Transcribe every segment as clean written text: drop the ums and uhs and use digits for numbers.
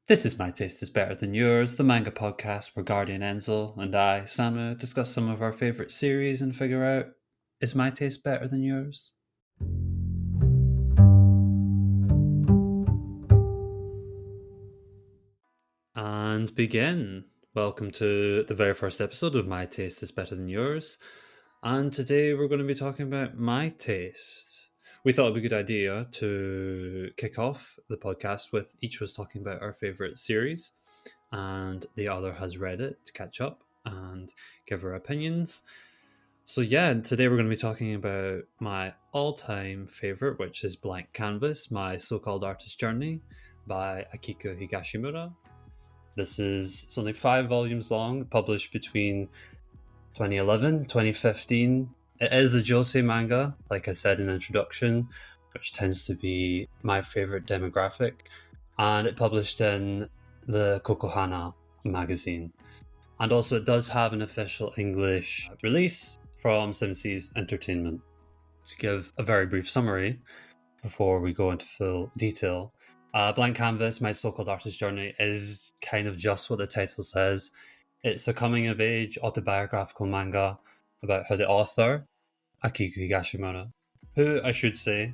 This is My Taste is Better Than Yours, the manga podcast where Guardian Enzo and I, Samu, discuss some of our favourite series and figure out, is my taste better than yours? And begin. Welcome to the very first episode of My Taste is Better Than Yours. And today we're going to be talking about my taste. We thought it'd be a good idea to kick off the podcast with each of us talking about our favourite series, and the other has read it to catch up and give our opinions. So yeah, today we're going to be talking about my all-time favourite, which is Blank Canvas, My So-Called Artist Journey by Akiko Higashimura. It's only 5 volumes long, published between 2011, 2015. It is a josei manga, like I said in the introduction, which tends to be my favourite demographic. And it published in the Kokohana magazine. And also it does have an official English release from Seven Seas Entertainment. To give a very brief summary before we go into full detail, Blank Canvas, My So-Called Artist Journey is kind of just what the title says. It's a coming-of-age autobiographical manga about how the author, Akiko Higashimura, who I should say,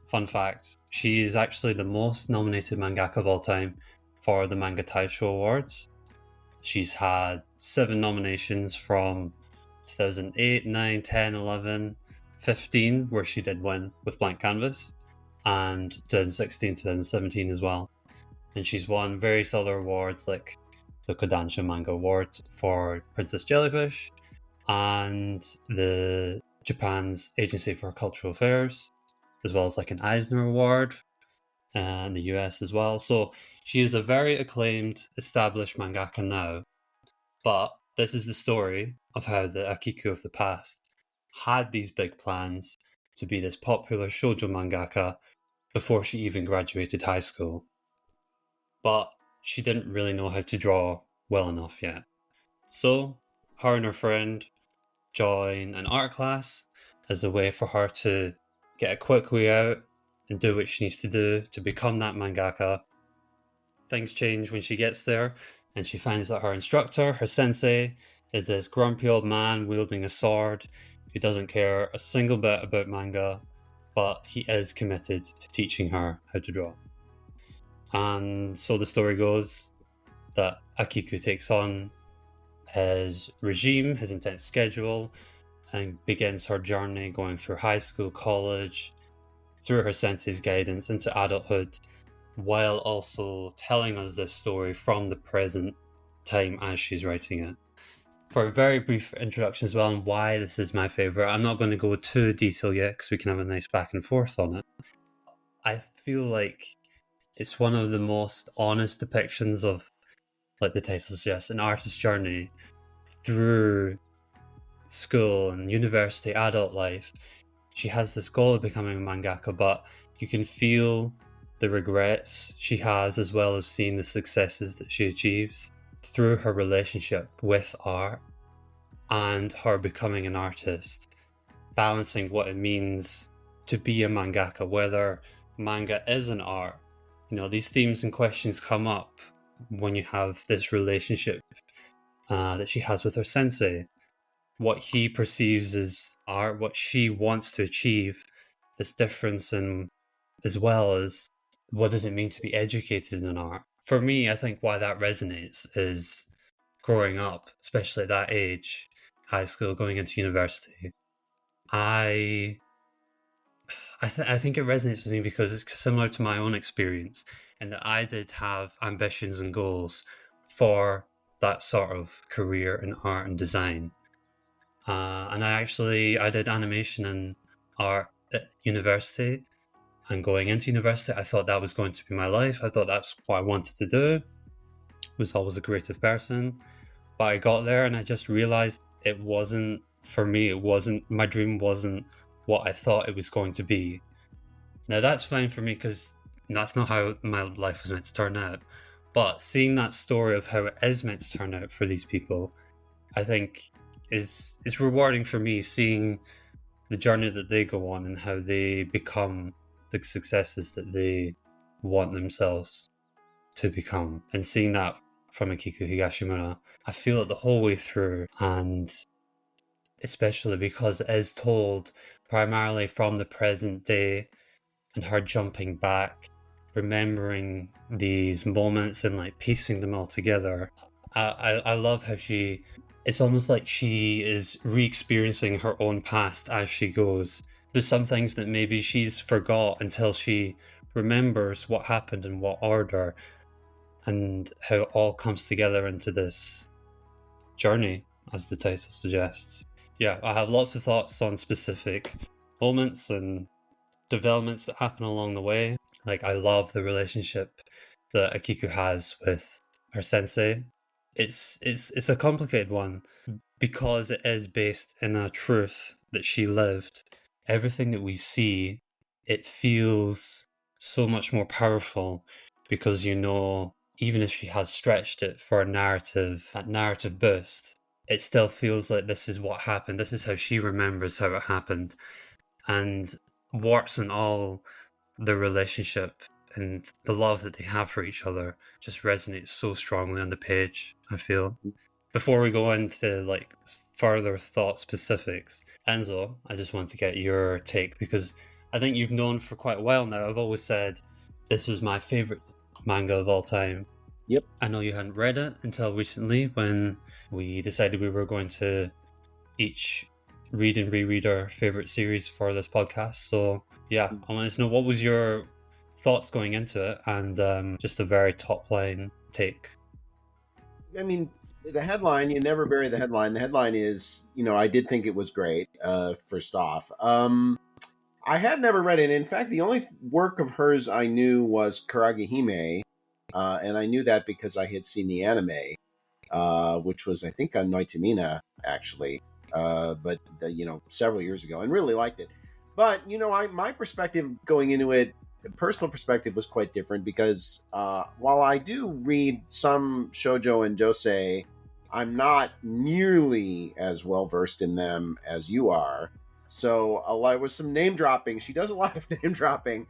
fun fact, she is actually the most nominated mangaka of all time for the Manga Taisho Awards. She's had 7 nominations from 2008, 9, 10, 11, 15, where she did win with Blank Canvas, and 2016, 2017 as well. And she's won various other awards like the Kodansha Manga Award for Princess Jellyfish and the Japan's Agency for Cultural Affairs, as well as like an Eisner Award in the US as well. So she is a very acclaimed, established mangaka now. But this is the story of how the Akiko of the past had these big plans to be this popular shoujo mangaka before she even graduated high school. But she didn't really know how to draw well enough yet. So her and her friend join an art class as a way for her to get a quick way out and do what she needs to do to become that mangaka. Things change when she gets there, and she finds that her instructor, her sensei, is this grumpy old man wielding a sword who doesn't care a single bit about manga, but he is committed to teaching her how to draw. And so the story goes that Akiko takes on his regime, his intense schedule, and begins her journey going through high school, college, through her sensei's guidance into adulthood, while also telling us this story from the present time as she's writing it. For a very brief introduction as well, and why this is my favourite, I'm not going to go too detail yet because we can have a nice back and forth on it. I feel like it's one of the most honest depictions of, like the title suggests, an artist's journey through school and university, adult life. She has this goal of becoming a mangaka, but you can feel the regrets she has as well as seeing the successes that she achieves through her relationship with art and her becoming an artist, balancing what it means to be a mangaka, whether manga is an art. You know, these themes and questions come up when you have this relationship that she has with her sensei. What he perceives as art, what she wants to achieve, this difference in, as well as what does it mean to be educated in art. For me, I think why that resonates is growing up, especially at that age, high school, going into university. I think it resonates with me because it's similar to my own experience, and that I did have ambitions and goals for that sort of career in art and design. And I did animation and art at university. And going into university, I thought that was going to be my life. I thought that's what I wanted to do. I was always a creative person. But I got there and I just realized it wasn't for me. My dream wasn't what I thought it was going to be. Now that's fine for me because that's not how my life was meant to turn out. But seeing that story of how it is meant to turn out for these people, I think is rewarding for me, seeing the journey that they go on and how they become the successes that they want themselves to become. And seeing that from Akiko Higashimura, I feel it the whole way through, and especially because it is told primarily from the present day and her jumping back, remembering these moments and like piecing them all together. I love how it's almost like she is re-experiencing her own past as she goes. There's some things that maybe she's forgot until she remembers what happened in what order, and how it all comes together into this journey, as the title suggests. Yeah, I have lots of thoughts on specific moments and developments that happen along the way. Like, I love the relationship that Akiko has with her sensei. It's a complicated one because it is based in a truth that she lived. Everything that we see, it feels so much more powerful because, even if she has stretched it for that narrative boost, it still feels like this is what happened. This is how she remembers how it happened. And warts and all, the relationship and the love that they have for each other just resonates so strongly on the page, I feel. Before we go into like further thought specifics, Enzo, I just want to get your take, because I think you've known for quite a while now. I've always said this was my favorite manga of all time. Yep. I know you hadn't read it until recently when we decided we were going to each read and reread our favorite series for this podcast. So yeah, I wanted to know, what was your thoughts going into it, and just a very top line take. I mean, the headline, you never bury the headline. The headline is, I did think it was great, first off. I had never read it. In fact, the only work of hers I knew was Karagehime, and I knew that because I had seen the anime, which was, I think, on Noitmamina, actually, but several years ago, and really liked it. But my perspective going into it, personal perspective, was quite different because while I do read some shoujo and josei, I'm not nearly as well versed in them as you are. So a lot was some name dropping. She does a lot of name dropping,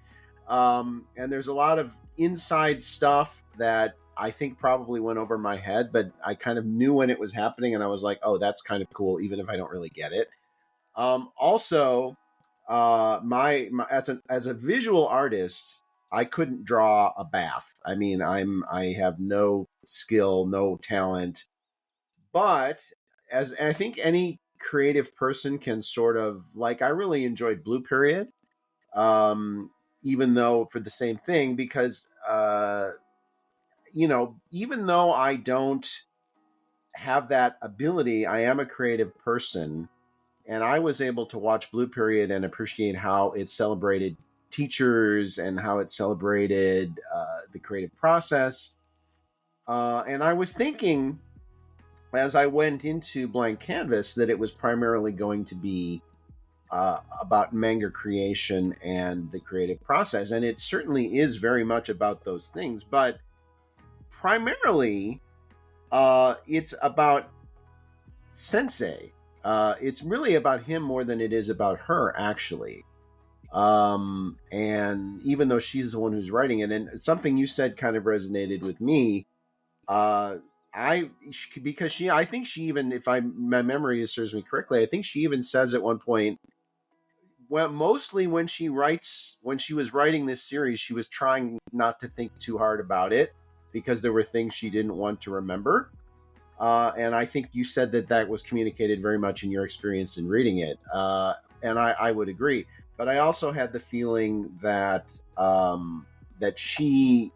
and there's a lot of inside stuff that I think probably went over my head, but I kind of knew when it was happening, and I was like, "Oh, that's kind of cool," even if I don't really get it. Also, my as a visual artist, I couldn't draw a bath. I mean, I have no skill, no talent, but as I think any creative person can sort of like, I really enjoyed Blue Period, even though for the same thing, because even though I don't have that ability, I am a creative person, and I was able to watch Blue Period and appreciate how it celebrated teachers and how it celebrated the creative process. And I was thinking, as I went into Blank Canvas, that it was primarily going to be about manga creation and the creative process. And it certainly is very much about those things. But primarily, it's about Sensei. It's really about him more than it is about her, actually. And even though she's the one who's writing it, and something you said kind of resonated with me, because I think she even, if my memory serves me correctly, I think she even says at one point, well, mostly when she was writing this series, she was trying not to think too hard about it because there were things she didn't want to remember. And I think you said that was communicated very much in your experience in reading it. And I would agree. But I also had the feeling that that she,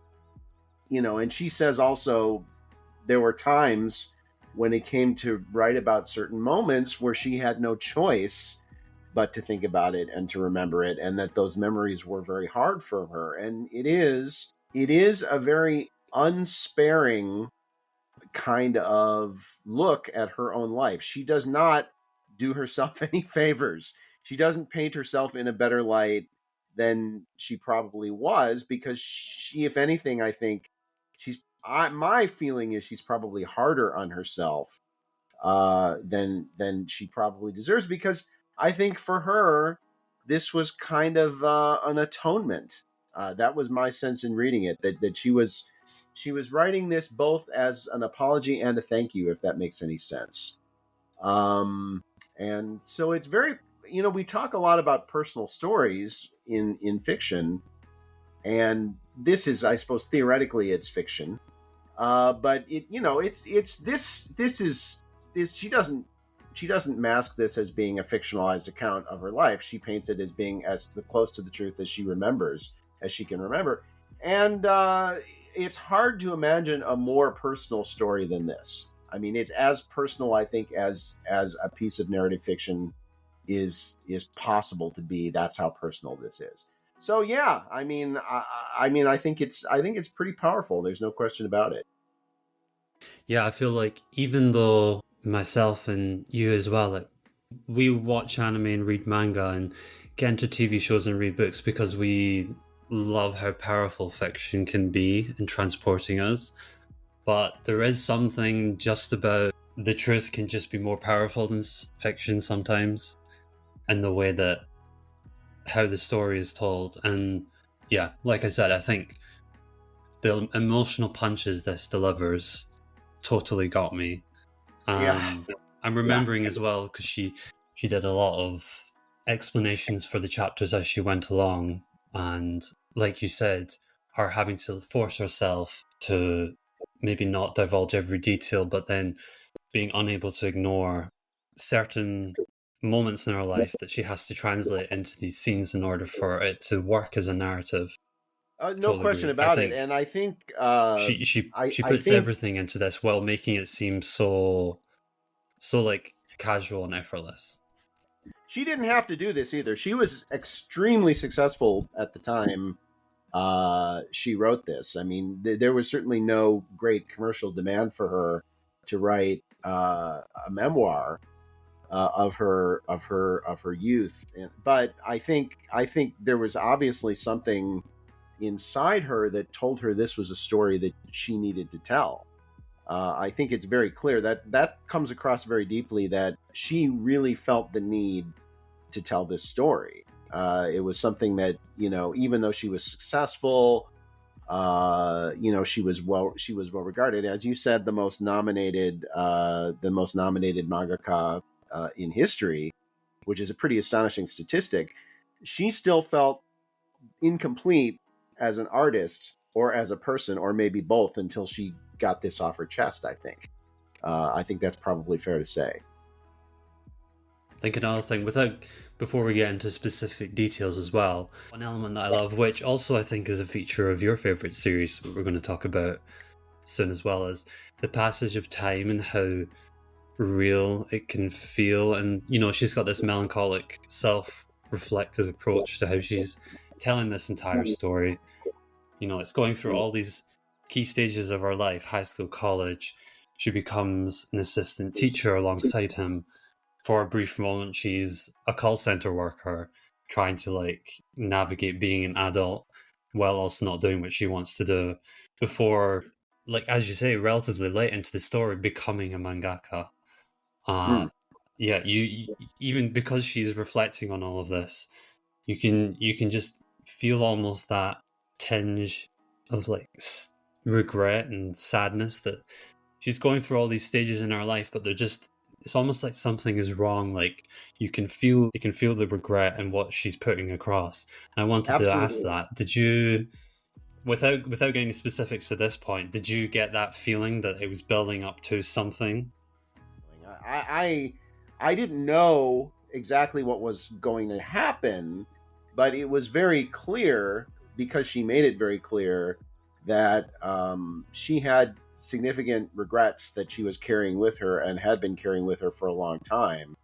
and she says also there were times when it came to write about certain moments where she had no choice but to think about it and to remember it, and that those memories were very hard for her. And it is a very unsparing kind of look at her own life. She does not do herself any favors. She doesn't paint herself in a better light than she probably was, because she, if anything, I think my feeling is she's probably harder on herself than she probably deserves, because I think for her this was kind of an atonement. That was my sense in reading it, that she was She was writing this both as an apology and a thank you, if that makes any sense. And so it's very, we talk a lot about personal stories in fiction, and this is, I suppose, theoretically it's fiction, but it's this is this she doesn't mask this as being a fictionalized account of her life. She paints it as being as close to the truth as she can remember, and it's hard to imagine a more personal story than this. I mean, it's as personal, I think, as a piece of narrative fiction is possible to be. That's how personal this is. So yeah, I think it's pretty powerful. There's no question about it. Yeah, I feel like even though myself and you as well, like we watch anime and read manga and get into TV shows and read books because we love how powerful fiction can be in transporting us. But there is something just about the truth can just be more powerful than fiction sometimes, and the way that how the story is told. And yeah, like I said, I think the emotional punches this delivers totally got me. Yeah, I'm yeah, remembering as well because she did a lot of explanations for the chapters as she went along, and like you said, her having to force herself to maybe not divulge every detail, but then being unable to ignore certain moments in her life that she has to translate into these scenes in order for it to work as a narrative. no Totally question agree. I about it. think And I think she I puts think everything into this while making it seem so like casual and effortless. she didn't have to do this either. She was extremely successful at the time she wrote this. I mean, there was certainly no great commercial demand for her to write a memoir of her youth. But I think there was obviously something inside her that told her this was a story that she needed to tell. I think it's very clear that comes across very deeply, that she really felt the need to tell this story. It was something that, even though she was successful, she was well regarded. As you said, the most nominated mangaka in history, which is a pretty astonishing statistic. She still felt incomplete as an artist or as a person, or maybe both, until she got this off her chest. I think that's probably fair to say. I think another thing, before we get into specific details as well, one element that I love, which also I think is a feature of your favorite series, that we're going to talk about soon as well, is the passage of time and how real it can feel. And she's got this melancholic, self-reflective approach to how she's telling this entire story. It's going through all these key stages of her life: high school, college. She becomes an assistant teacher alongside him. For a brief moment, she's a call center worker trying to navigate being an adult while also not doing what she wants to do, before, as you say, relatively late into the story, becoming a mangaka. Hmm. uh yeah, you even because she's reflecting on all of this, you can just feel almost that tinge of regret and sadness, that she's going through all these stages in her life, but it's almost like something is wrong. Like you can feel the regret and what she's putting across. And I wanted to ask Absolutely. that, did you, without getting specifics to this point, did you get that feeling that it was building up to something? I didn't know exactly what was going to happen, but it was very clear, because she made it very clear, that she had significant regrets that she was carrying with her and had been carrying with her for a long time.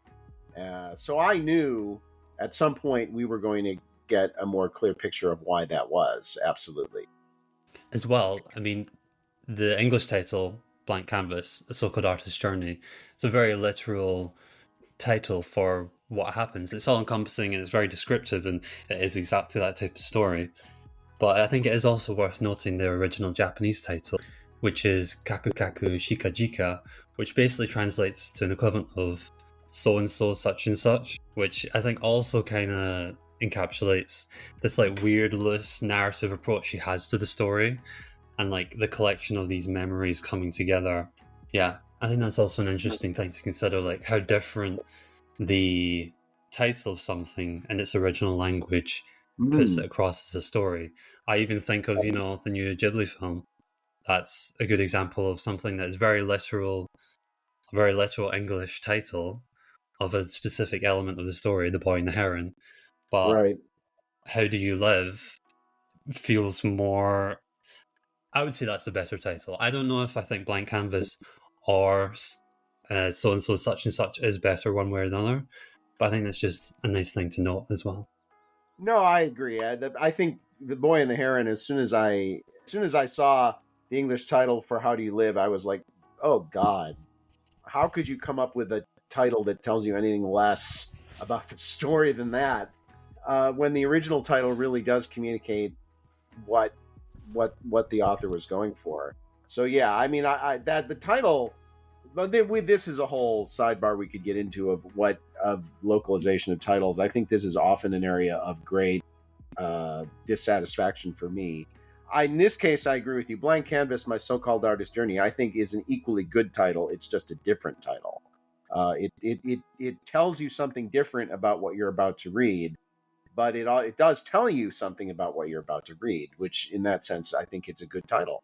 So I knew at some point we were going to get a more clear picture of why that was. Absolutely. As well, I mean, the English title, Blank Canvas, A So-Called Artist's Journey, it's a very literal title for what happens. It's all encompassing and it's very descriptive, and it is exactly that type of story. But I think it is also worth noting the original Japanese title, which is Kakukaku Shikajika, which basically translates to an equivalent of so and so, such and such, which I think also kind of encapsulates this weird, loose narrative approach she has to the story. and like the collection of these memories coming together. Yeah, I think that's also an interesting thing to consider, like how different the title of something in its original language puts Mm, it across as a story. I even think of, the new Ghibli film. That's a good example of something that is a very literal English title of a specific element of the story, the boy and the heron. But right. How Do You Live feels more. I would say that's a better title. I don't know if I think Blank Canvas or So and So Such and Such is better one way or another, but I think that's just a nice thing to note as well. No, I agree. I think the Boy and the Heron. As soon as I saw the English title for How Do You Live, I was like, oh God, how could you come up with a title that tells you anything less about the story than that? When the original title really does communicate what what the author was going for. So yeah, I mean, I that the title. But then this is a whole sidebar we could get into of localization of titles. I think this is often an area of great dissatisfaction for me. In this case, I agree with you. Blank Canvas, My So-Called Artist Journey, I think is an equally good title. It's just a different title. It tells you something different about what you're about to read, but it does tell you something about what you're about to read, which in that sense, I think it's a good title.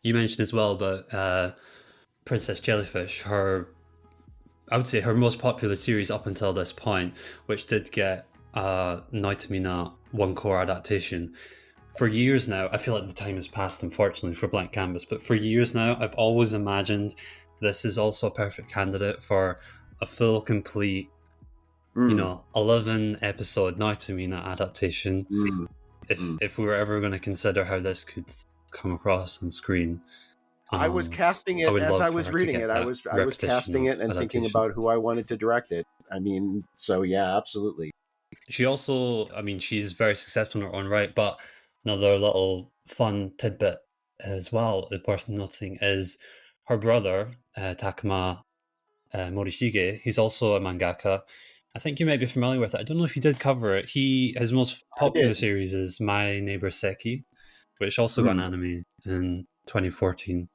You mentioned as well about Princess Jellyfish, I would say her most popular series up until this point, which did get Noitmamina one core adaptation. For years now, I feel like the time has passed, unfortunately, for Blank Canvas, but for years now, I've always imagined this is also a perfect candidate for a full, complete, Mm, 11 episode Noitmamina adaptation. mm, If mm. if we were ever going to consider how this could come across on screen, I was casting I it would as love I for was her to reading get it. I that was I was repetition casting of it and thinking adaptation. about who I wanted to direct it. I mean, so yeah, absolutely. She also, I mean, she's very successful in her own right, but another little fun tidbit as well, worth noting, is her brother, Takuma Morishige. He's also a mangaka. I think you might be familiar with it. I don't know if you did cover it. His most I popular did. series is My Neighbour Seki, which also got an Mm. anime in 2014.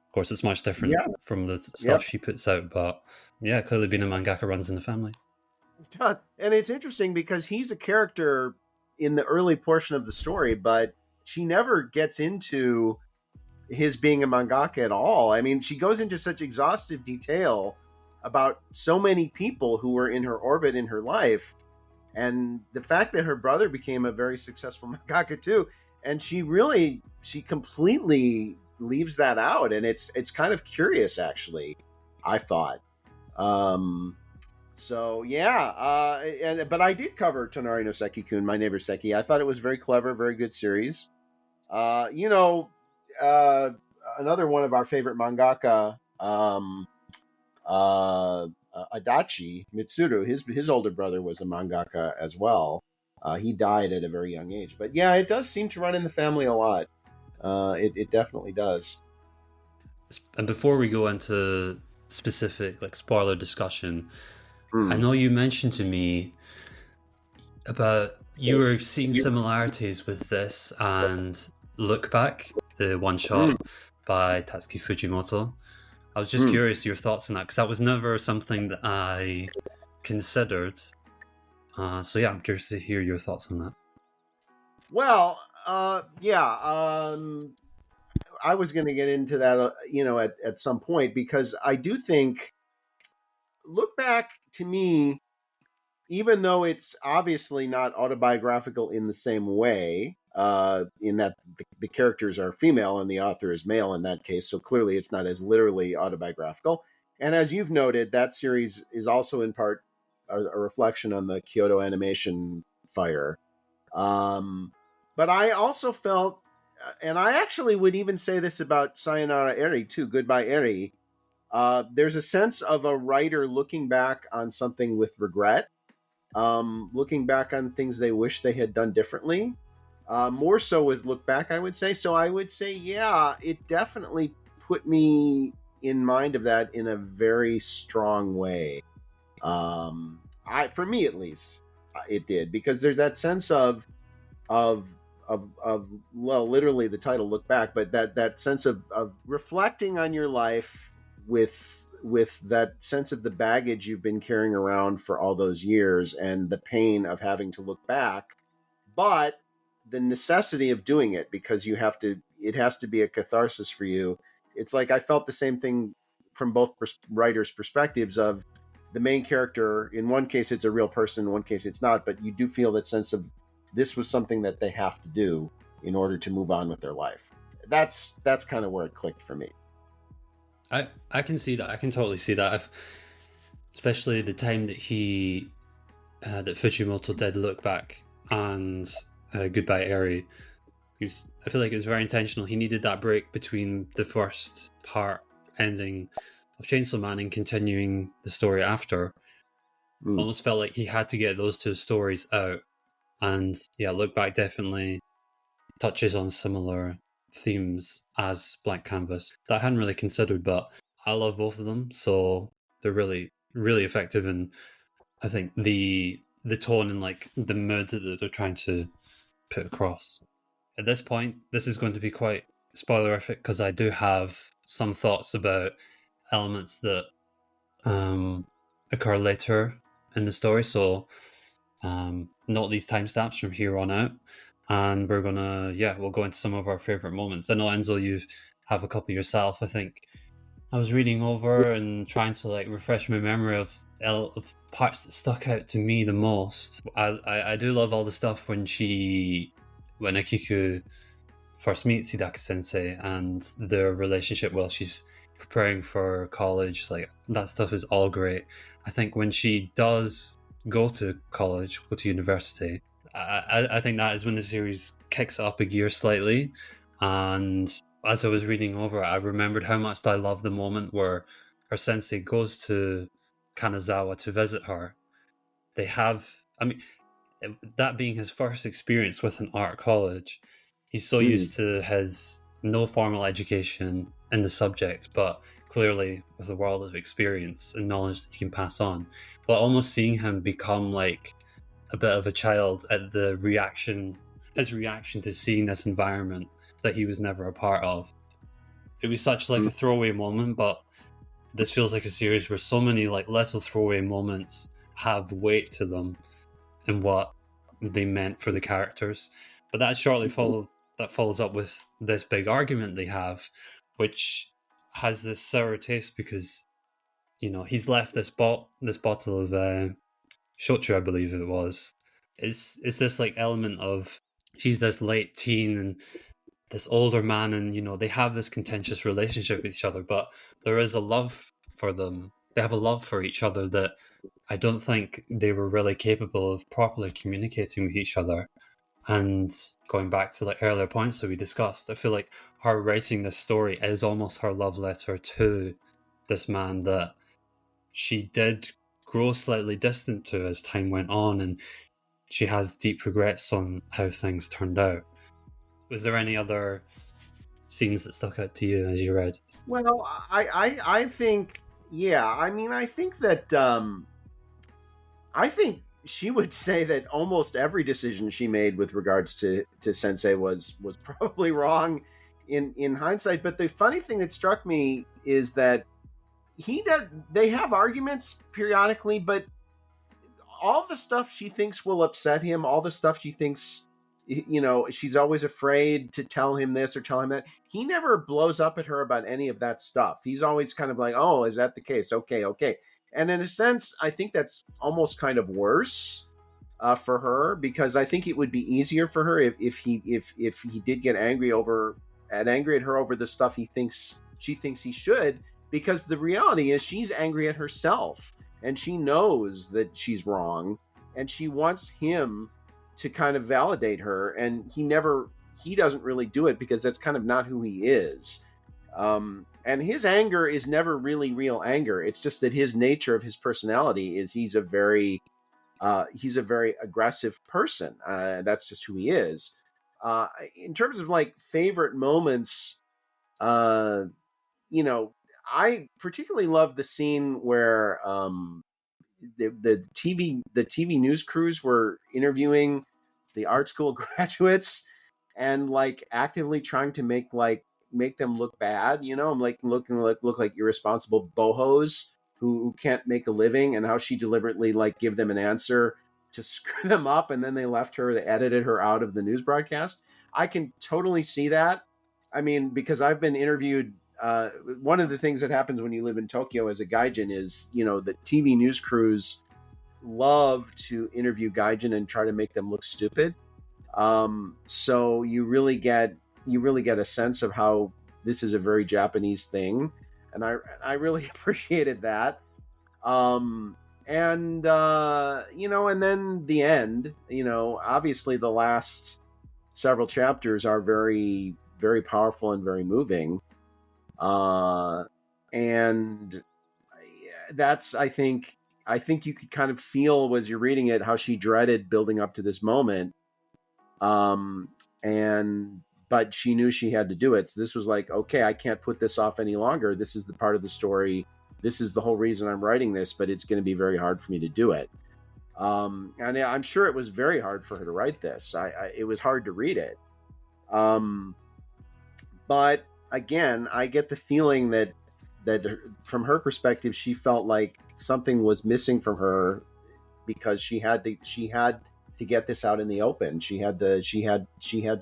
Of course, it's much different Yeah. from the stuff Yep. she puts out, but yeah, clearly being a mangaka runs in the family. It does. And it's interesting because he's a character in the early portion of the story, but she never gets into his being a mangaka at all. I mean, she goes into such exhaustive detail about so many people who were in her orbit in her life, and the fact that her brother became a very successful mangaka too, and she completely leaves that out, and it's kind of curious actually. I thought. Um, so yeah, and but I did cover Tonari no Seki-kun, My Neighbor Seki. I thought it was very clever, very good series. Uh, you know, uh, Another one of our favorite mangaka, Adachi Mitsuru. His older brother was a mangaka as well. He died at a very young age, but yeah, it does seem to run in the family a lot. It definitely does. And before we go into specific like spoiler discussion, I Mm, know you mentioned to me about you were seeing similarities with this and Look Back, the one mm, shot by Tatsuki Fujimoto. I was just mm. curious your thoughts on that because that was never something that I considered. So yeah, I'm curious to hear your thoughts on that. Well, yeah. I was going to get into that, at some point because I do think Look Back to me, even though it's obviously not autobiographical in the same way, in that the characters are female and the author is male in that case, so clearly it's not as literally autobiographical. And as you've noted, that series is also in part a reflection on the Kyoto animation fire. Um, but I also felt, and I actually would even say this about Sayonara Eri too, Goodbye Eri. There's a sense of a writer looking back on something with regret, looking back on things they wish they had done differently. More so with Look Back, I would say. So I would say, yeah, it definitely put me in mind of that in a very strong way. For me at least, it did because there's that sense of well, literally the title Look Back, but that sense of reflecting on your life with that sense of the baggage you've been carrying around for all those years and the pain of having to look back, but the necessity of doing it because you have to, it has to be a catharsis for you. It's like I felt the same thing from both writers' perspectives of the main character. In one case, it's a real person, in one case, it's not, but you do feel that sense of this was something that they have to do in order to move on with their life. That's kind of where it clicked for me. I can see that. I can totally see that. Especially the time that that Fujimoto did Look Back and Goodbye Eri. I feel like it was very intentional. He needed that break between the first part ending of Chainsaw Man and continuing the story after. Almost felt like he had to get those two stories out. And yeah, Look Back definitely touches on similar themes as Blank Canvas that I hadn't really considered, but I love both of them, so they're really, really effective. And I think the tone and like the mood that they're trying to put across. At this point, this is going to be quite spoilerific because I do have some thoughts about elements that occur later in the story. So note these timestamps from here on out, and we're gonna we'll go into some of our favorite moments. I know, Enzo, you have a couple yourself. I think I was reading over and trying to like refresh my memory of parts that stuck out to me the most. I do love all the stuff when Akiko first meets Hidaka Sensei and their relationship while she's preparing for college. Like, that stuff is all great. I think when she does go to college, go to university, I think that is when the series kicks up a gear slightly. And as I was reading over it, I remembered how much I love the moment where her sensei goes to Kanazawa to visit her. They have, I mean, that being his first experience with an art college, he's so used to his no formal education in the subject, but clearly with a world of experience and knowledge that he can pass on. But almost seeing him become like a bit of a child at his reaction to seeing this environment that he was never a part of. It was such like a throwaway moment, but this feels like a series where so many like little throwaway moments have weight to them and what they meant for the characters. But that follows up with this big argument they have, which has this sour taste because he's left this bottle of shochu, I believe it was. It's this like element of she's this late teen and this older man, and they have this contentious relationship with each other, but there is a love for them. They have a love for each other that I don't think they were really capable of properly communicating with each other. And going back to like earlier points that we discussed, I feel like her writing this story is almost her love letter to this man that she did grow slightly distant to as time went on, and she has deep regrets on how things turned out. Was there any other scenes that stuck out to you as you read? Well, I think, yeah. I mean, I think that I think she would say that almost every decision she made with regards to Sensei was probably wrong in hindsight. But the funny thing that struck me is that they have arguments periodically, but all the stuff she thinks will upset him, all the stuff she thinks, she's always afraid to tell him this or tell him that. He never blows up at her about any of that stuff. He's always kind of like, oh, is that the case? Okay. And in a sense, I think that's almost kind of worse for her, because I think it would be easier for her if he did get angry at her over the stuff she thinks he should, because the reality is she's angry at herself and she knows that she's wrong and she wants him to kind of validate her, and he doesn't really do it because that's kind of not who he is. And his anger is never really real anger. It's just that his nature of his personality is he's a very aggressive person. That's just who he is. In terms of like favorite moments, I particularly love the scene where the TV news crews were interviewing the art school graduates, and like actively trying to make them look bad. I'm like look like irresponsible bohos who can't make a living, and how she deliberately like give them an answer to screw them up, and then they left her, they edited her out of the news broadcast. I can totally see that. I mean, because I've been interviewed. One of the things that happens when you live in Tokyo as a gaijin is, the TV news crews love to interview gaijin and try to make them look stupid. So you really get a sense of how this is a very Japanese thing, and I really appreciated that. And then the end. Obviously the last several chapters are very very powerful and very moving. And that's I think you could kind of feel as you're reading it how she dreaded building up to this moment. um and but she knew she had to do it, so this was like, okay, I can't put this off any longer. This is the part of the story, this is the whole reason I'm writing this, but it's going to be very hard for me to do it. And I'm sure it was very hard for her to write this. It was hard to read it. But again, I get the feeling that from her perspective, she felt like something was missing from her, because she had to get this out in the open. She had to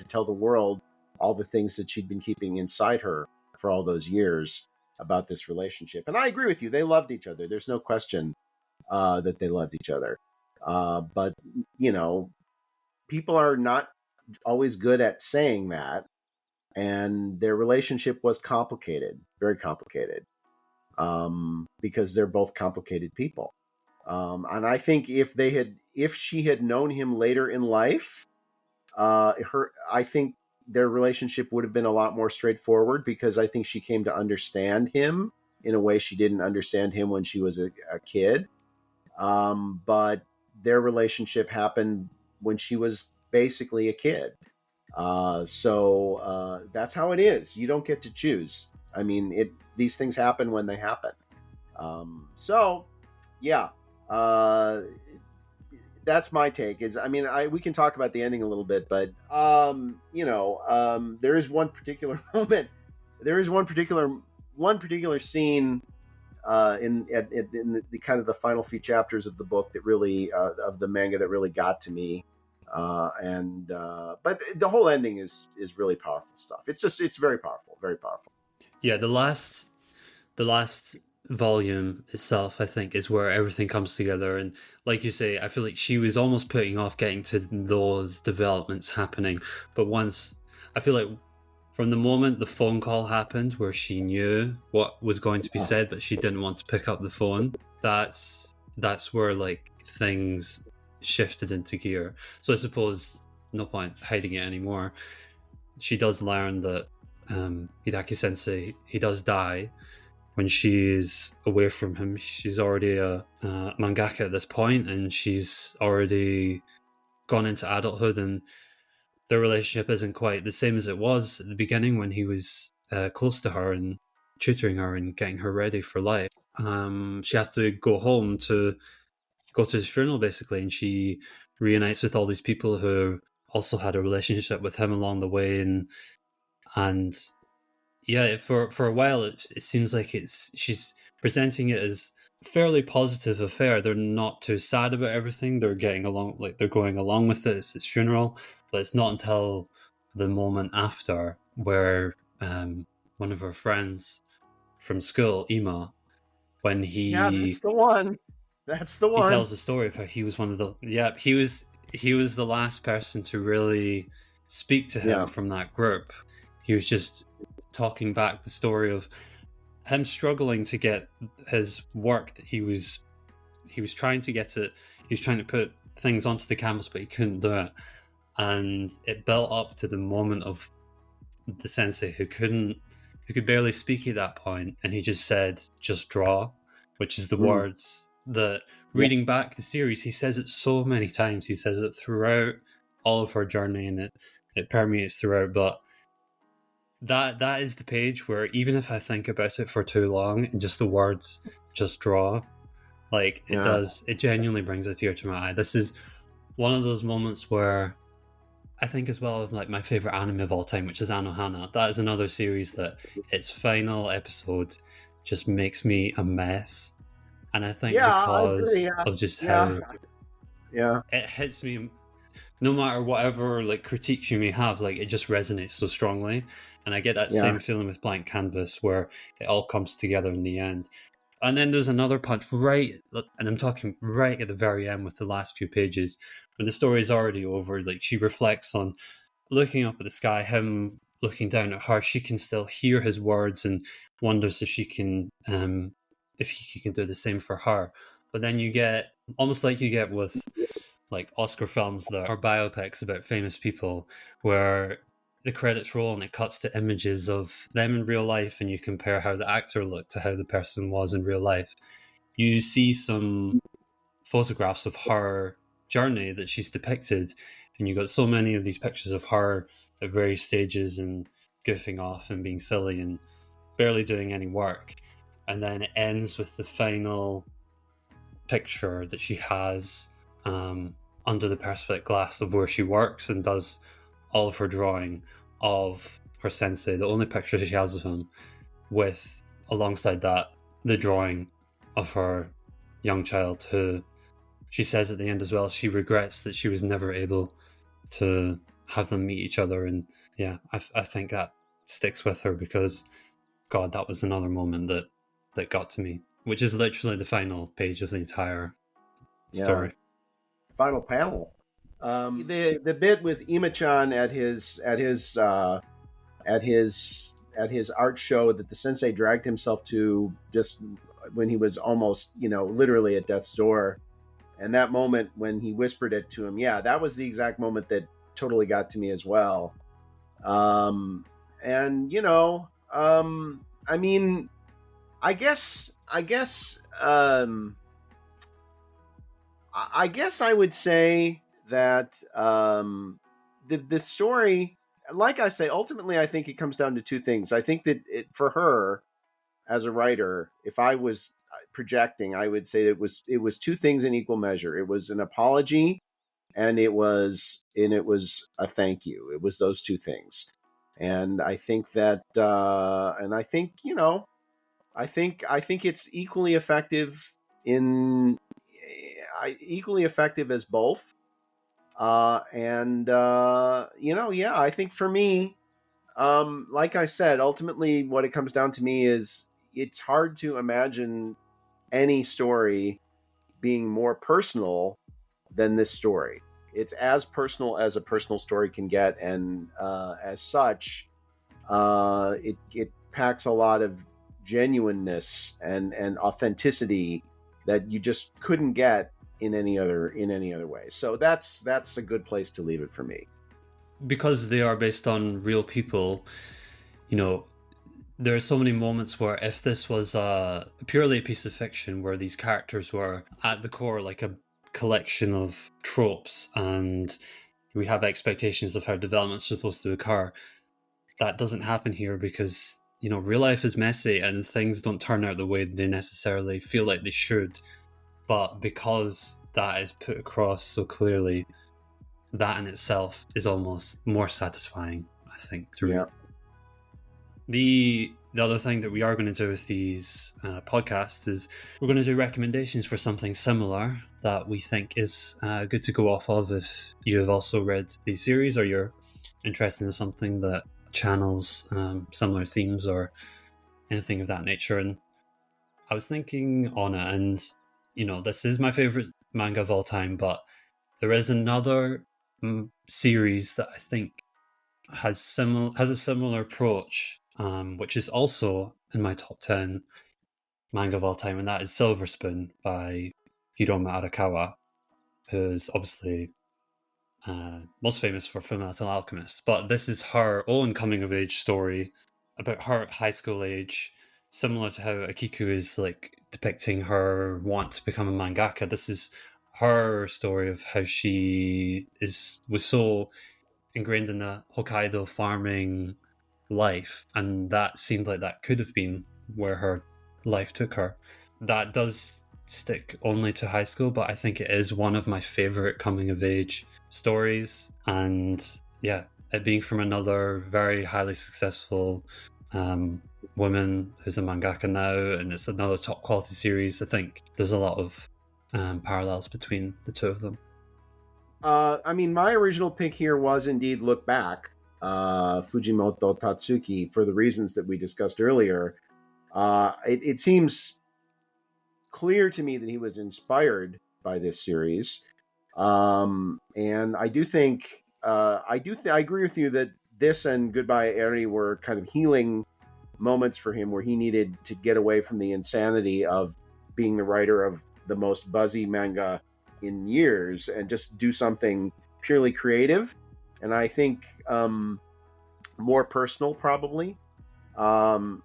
tell the world all the things that she'd been keeping inside her for all those years about this relationship. And I agree with you; they loved each other. There's no question that they loved each other. But people are not always good at saying that, and their relationship was complicated, very complicated, because they're both complicated people. And I think if she had known him later in life, I think their relationship would have been a lot more straightforward, because I think she came to understand him in a way she didn't understand him when she was a kid. But their relationship happened when she was basically a kid. So that's how it is. You don't get to choose. I mean, these things happen when they happen. So yeah, uh, that's my take. Is, I mean, we can talk about the ending a little bit, but there is one particular moment. There is one particular scene in the kind of the final few chapters of the book that really of the manga that really got to me. But the whole ending is really powerful stuff. It's very powerful, very powerful. Yeah, the last volume itself, I think, is where everything comes together. And like you say, I feel like she was almost putting off getting to those developments happening. But once, I feel like from the moment the phone call happened where she knew what was going to be said, but she didn't want to pick up the phone, that's where like things shifted into gear. So I suppose no point hiding it anymore. She does learn that Hidaki Sensei, he does die when she's away from him. She's already a mangaka at this point, and she's already gone into adulthood, and their relationship isn't quite the same as it was at the beginning when he was close to her and tutoring her and getting her ready for life. She has to go home to go to his funeral, basically, and she reunites with all these people who also had a relationship with him along the way, and yeah, for a while it seems like she's presenting it as a fairly positive affair. They're not too sad about everything. They're getting along, like they're going along with it. It's his funeral, but it's not until the moment after where one of her friends from school, Ima, when Yeah, that's the one. That's the he one. tells the story of how he was one of the he was the last person to really speak to him Yeah, from that group. He was just talking back the story of him struggling to get his work that he was trying to get it. He was trying to put things onto the canvas, but he couldn't do it, and it built up to the moment of the sensei who could barely speak at that point, and he just said, "Just draw," which is the words that, yeah, reading back the series, he says it so many times. He says it throughout all of her journey, and it permeates throughout. But that is the page where, even if I think about it for too long, and just the words "just draw," like yeah. it genuinely brings a tear to my eye. This is one of those moments where I think as well of like my favorite anime of all time, which is Anohana. That is another series that its final episode just makes me a mess. And I think Yeah, I agree. because Yeah, of just yeah, how yeah, it hits me, no matter whatever like critiques you may have, like it just resonates so strongly. And I get that yeah. same feeling with Blank Canvas where it all comes together in the end. And then there's another punch right, and I'm talking right at the very end with the last few pages, when the story is already over. Like she reflects on looking up at the sky, him looking down at her. She can still hear his words and wonders if he can do the same for her. But then you get almost like you get with like Oscar films that are biopics about famous people, where the credits roll and it cuts to images of them in real life, and you compare how the actor looked to how the person was in real life. You see some photographs of her journey that she's depicted, and you got so many of these pictures of her at various stages and goofing off and being silly and barely doing any work. And then it ends with the final picture that she has under the perspex glass of where she works and does all of her drawing of her sensei, the only picture she has of him, with alongside that the drawing of her young child, who she says at the end as well she regrets that she was never able to have them meet each other. And yeah, I think that sticks with her because God, that was another moment that got to me, which is literally the final page of the entire Yeah. story. Final panel. The bit with Imachan at his art show that the sensei dragged himself to just when he was almost, literally at death's door. And that moment when he whispered it to him, yeah, that was the exact moment that totally got to me as well. And I mean, I guess I would say that the story, like I say, ultimately I think it comes down to two things. I think that for her as a writer, if I was projecting, I would say it was two things in equal measure. It was an apology, and it was a thank you. It was those two things, and I think that, and I think I think it's equally effective as both. And yeah, I think for me, like I said, ultimately, what it comes down to me is it's hard to imagine any story being more personal than this story. It's as personal as a personal story can get, and as such, it packs a lot of genuineness and authenticity that you just couldn't get in any other way. So that's a good place to leave it for me. Because they are based on real people, you know, there are so many moments where if this was purely a piece of fiction where these characters were at the core like a collection of tropes and we have expectations of how development's supposed to occur, that doesn't happen here because real life is messy and things don't turn out the way they necessarily feel like they should. But because that is put across so clearly, that in itself is almost more satisfying, I think, to read. Yeah. The other thing that we are going to do with these podcasts is we're going to do recommendations for something similar that we think is good to go off of if you have also read these series or you're interested in something that channels similar themes or anything of that nature. And I was thinking on it, and this is my favorite manga of all time, but there is another series that I think has a similar approach, which is also in my top 10 manga of all time, and that is Silver Spoon by Hiromu Arakawa, who's obviously most famous for Fullmetal Alchemist. But this is her own coming of age story about her at high school age, similar to how Akiko is like depicting her want to become a mangaka. This is her story of how she was so ingrained in the Hokkaido farming life, and that seemed like that could have been where her life took her. That does stick only to high school, but I think it is one of my favorite coming of age stories, and yeah, it being from another very highly successful woman who's a mangaka now, and it's another top quality series. I think there's a lot of parallels between the two of them. I mean, my original pick here was indeed Look Back, Fujimoto Tatsuki, for the reasons that we discussed earlier. It seems clear to me that he was inspired by this series, and I do think I agree with you that this and Goodbye Eri were kind of healing moments for him, where he needed to get away from the insanity of being the writer of the most buzzy manga in years and just do something purely creative, and I think more personal probably. And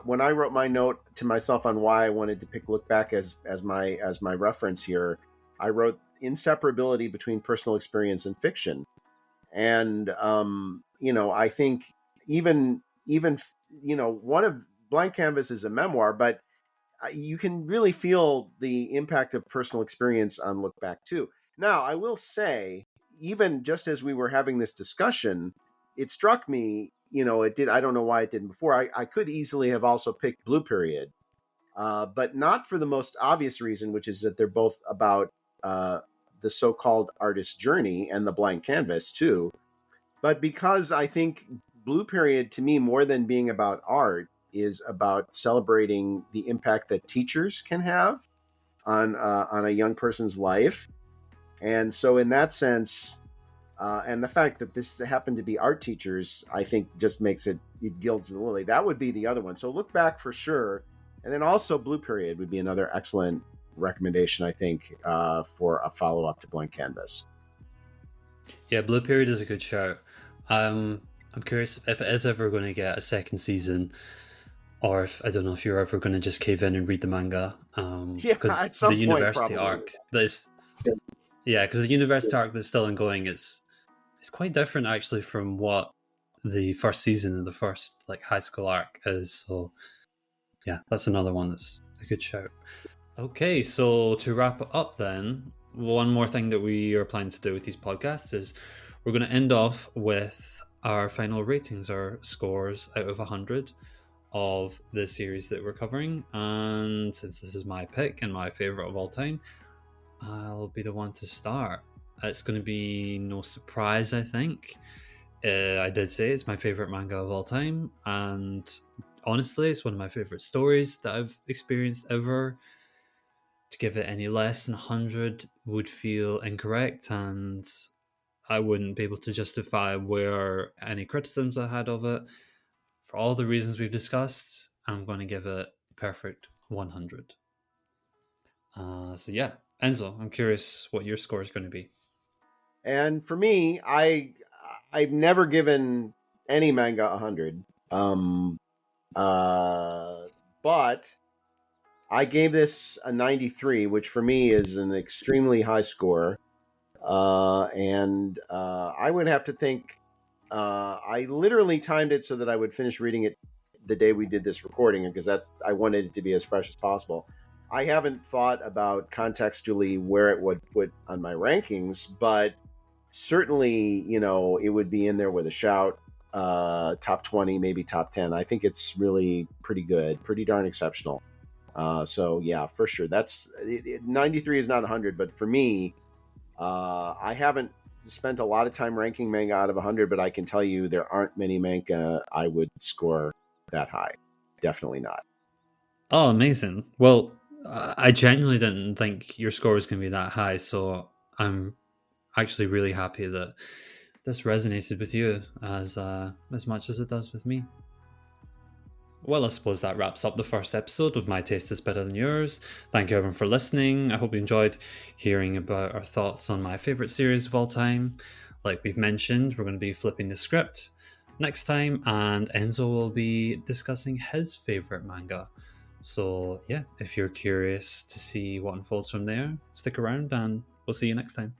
when I wrote my note to myself on why I wanted to pick Look Back as my reference here, I wrote inseparability between personal experience and fiction. And I think even one of Blank Canvas is a memoir, but you can really feel the impact of personal experience on Look Back too. Now, I will say, even just as we were having this discussion, it struck me, it did. I don't know why it didn't before. I could easily have also picked Blue Period, but not for the most obvious reason, which is that they're both about the so-called artist's journey and the blank canvas too. But because I think Blue Period, to me, more than being about art, is about celebrating the impact that teachers can have on a young person's life. And so, in that sense, and the fact that this happened to be art teachers, I think just makes it gilds the lily. That would be the other one. So Look Back for sure, and then also Blue Period would be another excellent recommendation, I think, for a follow up to Blank Canvas. Yeah, Blue Period is a good shout. I'm curious if it is ever going to get a second season, or if I don't know if you're ever going to just cave in and read the manga. Yeah, Because at the some point, university probably. arc that is, yeah, because the university arc that's still ongoing is it's quite different actually from what the first season of the first like high school arc is. So yeah, that's another one that's a good shout. Okay, so to wrap it up, then, one more thing that we are planning to do with these podcasts is we're going to end off with our final ratings, our scores out of 100 of the series that we're covering. And since this is my pick and my favorite of all time, I'll be the one to start. It's going to be no surprise, I think. I did say it's my favorite manga of all time, and honestly, it's one of my favorite stories that I've experienced ever. To give it any less than 100 would feel incorrect, and I wouldn't be able to justify where any criticisms I had of it. For all the reasons we've discussed, I'm going to give it perfect 100. So yeah, Enzo, I'm curious what your score is going to be. And for me, I've never given any manga 100. Uh, but I gave this a 93, which for me is an extremely high score. And I would have to think. I literally timed it so that I would finish reading it the day we did this recording, because I wanted it to be as fresh as possible. I haven't thought about contextually where it would put on my rankings, but certainly, it would be in there with a shout. Top 20, maybe top 10. I think it's really pretty good, pretty darn exceptional. So yeah, for sure. 93 is not 100, but for me, I haven't spent a lot of time ranking manga out of 100, but I can tell you there aren't many manga I would score that high. Definitely not. Oh, amazing. Well, I genuinely didn't think your score was going to be that high, so I'm actually really happy that this resonated with you as much as it does with me. Well, I suppose that wraps up the first episode of My Taste is Better Than Yours. Thank you everyone for listening. I hope you enjoyed hearing about our thoughts on my favourite series of all time. Like we've mentioned, we're going to be flipping the script next time, and Enzo will be discussing his favourite manga. So, yeah, if you're curious to see what unfolds from there, stick around and we'll see you next time.